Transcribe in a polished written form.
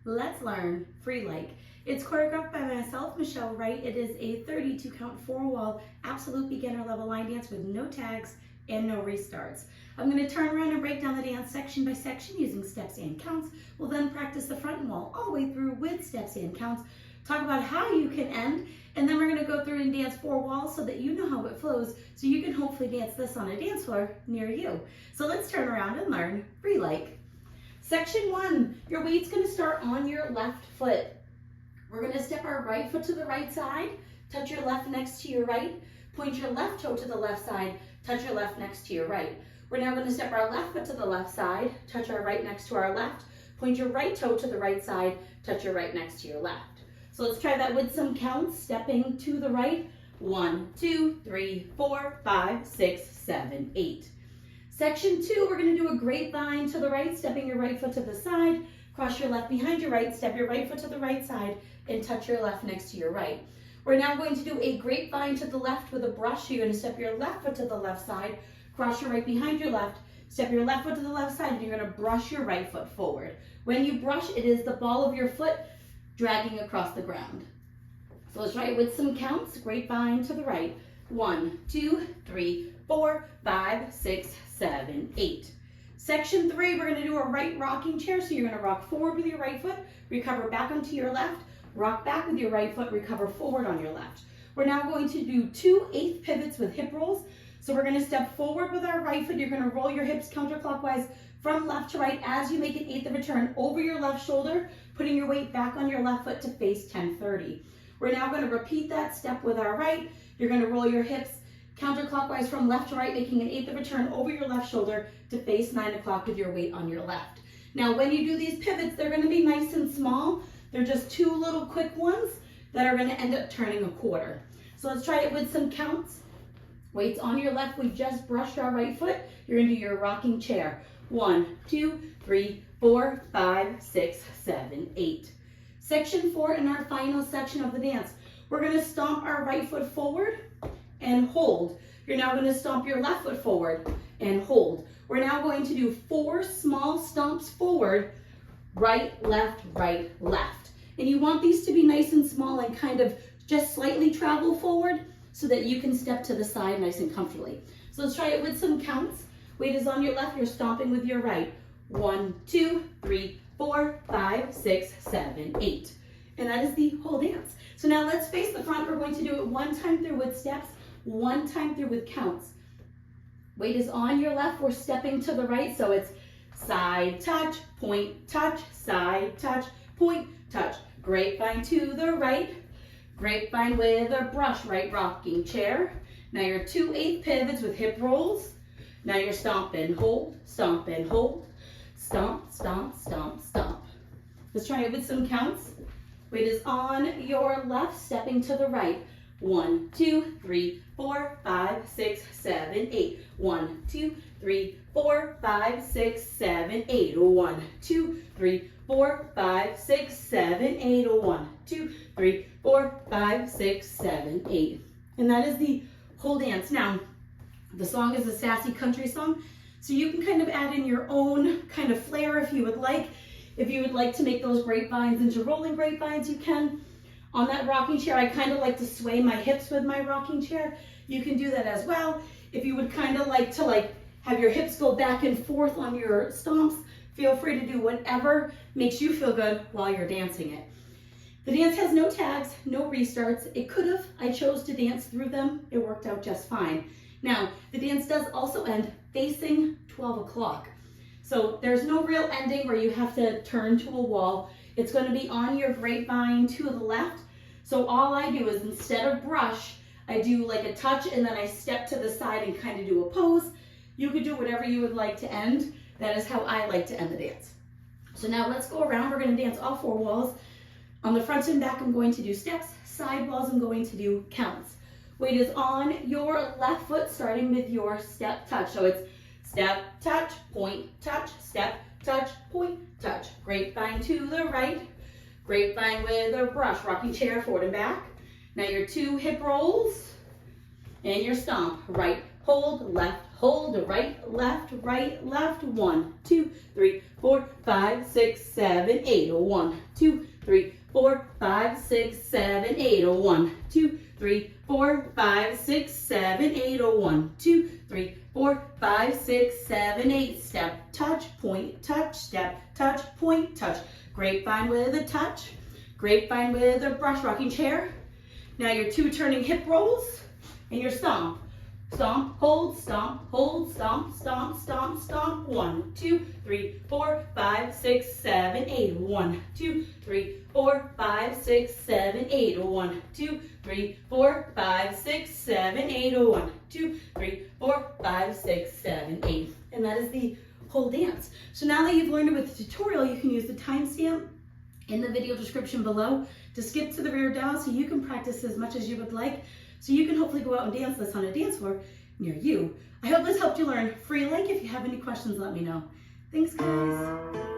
Let's learn free like. It's choreographed by myself, Michelle Wright. It is a 32 count 4-wall absolute beginner level line dance with no tags and no restarts. I'm going to turn around and break down the dance section by section using steps and counts. We'll then practice the front wall all the way through with steps and counts, talk about how you can end, and then we're going to go through and dance 4 walls so that you know how it flows, so you can hopefully dance this on a dance floor near you. So let's turn around and learn free like. Section 1, your weight's going to start on your left foot. We're going to step our right foot to the right side, touch your left next to your right, point your left toe to the left side, touch your left next to your right. We're now going to step our left foot to the left side, touch our right next to our left, point your right toe to the right side, touch your right next to your left. So let's try that with some counts, stepping to the right. 1, 2, 3, 4, 5, 6, 7, 8. Section 2, we're going to do a grapevine to the right, stepping your right foot to the side, cross your left behind your right, step your right foot to the right side, and touch your left next to your right. We're now going to do a grapevine to the left with a brush. You're going to step your left foot to the left side, cross your right behind your left, step your left foot to the left side, and you're going to brush your right foot forward. When you brush, it is the ball of your foot dragging across the ground. So let's try it with some counts. Grapevine to the right. 1, 2, 3, 4, 5, 6, 7, 8. Section 3, we're going to do a right rocking chair. So you're going to rock forward with your right foot, recover back onto your left, rock back with your right foot, recover forward on your left. We're now going to do 2 8th pivots with hip rolls. So we're going to step forward with our right foot. You're going to roll your hips counterclockwise from left to right as you make an 1/8 of a turn over your left shoulder, putting your weight back on your left foot to face 10-30. We're now going to repeat that step with our right. You're going to roll your hips counterclockwise from left to right, making an 1/8 of a turn over your left shoulder to face 9 o'clock with your weight on your left. Now, when you do these pivots, they're going to be nice and small. They're just 2 little quick ones that are going to end up turning a quarter. So let's try it with some counts. Weights on your left. We just brushed our right foot. You're going to do your rocking chair. 1, 2, 3, 4, 5, 6, 7, 8. Section 4 in our final section of the dance. We're going to stomp our right foot forward and hold. You're now going to stomp your left foot forward and hold. We're now going to do 4 small stomps forward, right, left, left. And you want these to be nice and small and kind of just slightly travel forward so that you can step to the side nice and comfortably. So let's try it with some counts. Weight is on your left, you're stomping with your right. 1, 2, 3, 4, 5, 6, 7, 8. And that is the whole dance. So now let's face the front. We're going to do it 1 time through with steps, 1 time through with counts. Weight is on your left, we're stepping to the right, so it's side touch, point touch, side touch, point touch. Grapevine to the right, grapevine with a brush, right rocking chair. Now your 2 8th pivots with hip rolls. Now you're stomp and hold, stomp and hold, stomp, stomp, stomp, stomp. Let's try it with some counts. Weight is on your left, stepping to the right. 1, 2, 3, 4, 5, 6, 7, 8. 1, 2, 3, 4, 5, 6, 7, 8. 1, 2, 3, 4, 5, 6, 7, 8. 1, 2, 3, 4, 5, 6, 7, 8. And that is the whole dance. Now, the song is a sassy country song, so you can kind of add in your own kind of flair if you would like. If you would like to make those grapevines into rolling grapevines, you can. On that rocking chair, I kind of like to sway my hips with my rocking chair. You can do that as well. If you would kind of like to have your hips go back and forth on your stomps, feel free to do whatever makes you feel good while you're dancing it. The dance has no tags, no restarts. It could have. I chose to dance through them. It worked out just fine. Now, the dance does also end facing 12 o'clock. So there's no real ending where you have to turn to a wall. It's going to be on your grapevine to the left. So all I do is, instead of brush, I do like a touch and then I step to the side and kind of do a pose. You could do whatever you would like to end. That is how I like to end the dance. So now let's go around. We're going to dance all 4 walls. On the front and back, I'm going to do steps. Side walls, I'm going to do counts. Weight is on your left foot, starting with your step touch. So it's step, touch, point, touch, step, touch, point, touch. Grapevine to the right, grapevine with a brush, rocking chair forward and back. Now your 2 hip rolls and your stomp, right, hold, right, left. 1, 2, 3, 4, 5, 6, 7, 8. 1, 2, 3, 4, 5, 6, 7, 8. 1, 2, 3, 4, 5, 6, 7, 8. 1, 2, 3, 4, 5, 6, 7, 8. Step, touch, point, touch, step, touch, point, touch. Grapevine with a touch, grapevine with a brush rocking chair. Now your 2 turning hip rolls and your stomp. Stomp, hold, stomp, stomp, stomp, stomp. 1, 2, 3, 4, 5, 6, 7, 8. 1, 2, 3, 4, 5, 6, 7, 8. 1, 2, 3, 4, 5, 6, 7, 8. 1, 2, 3, 4, 5, 6, 7, 8. And that is the whole dance. So now that you've learned it with the tutorial, you can use the timestamp in the video description below to skip to the rear down so you can practice as much as you would like, so you can hopefully go out and dance this on a dance floor near you. I hope this helped you learn free like. If you have any questions, let me know. Thanks, guys.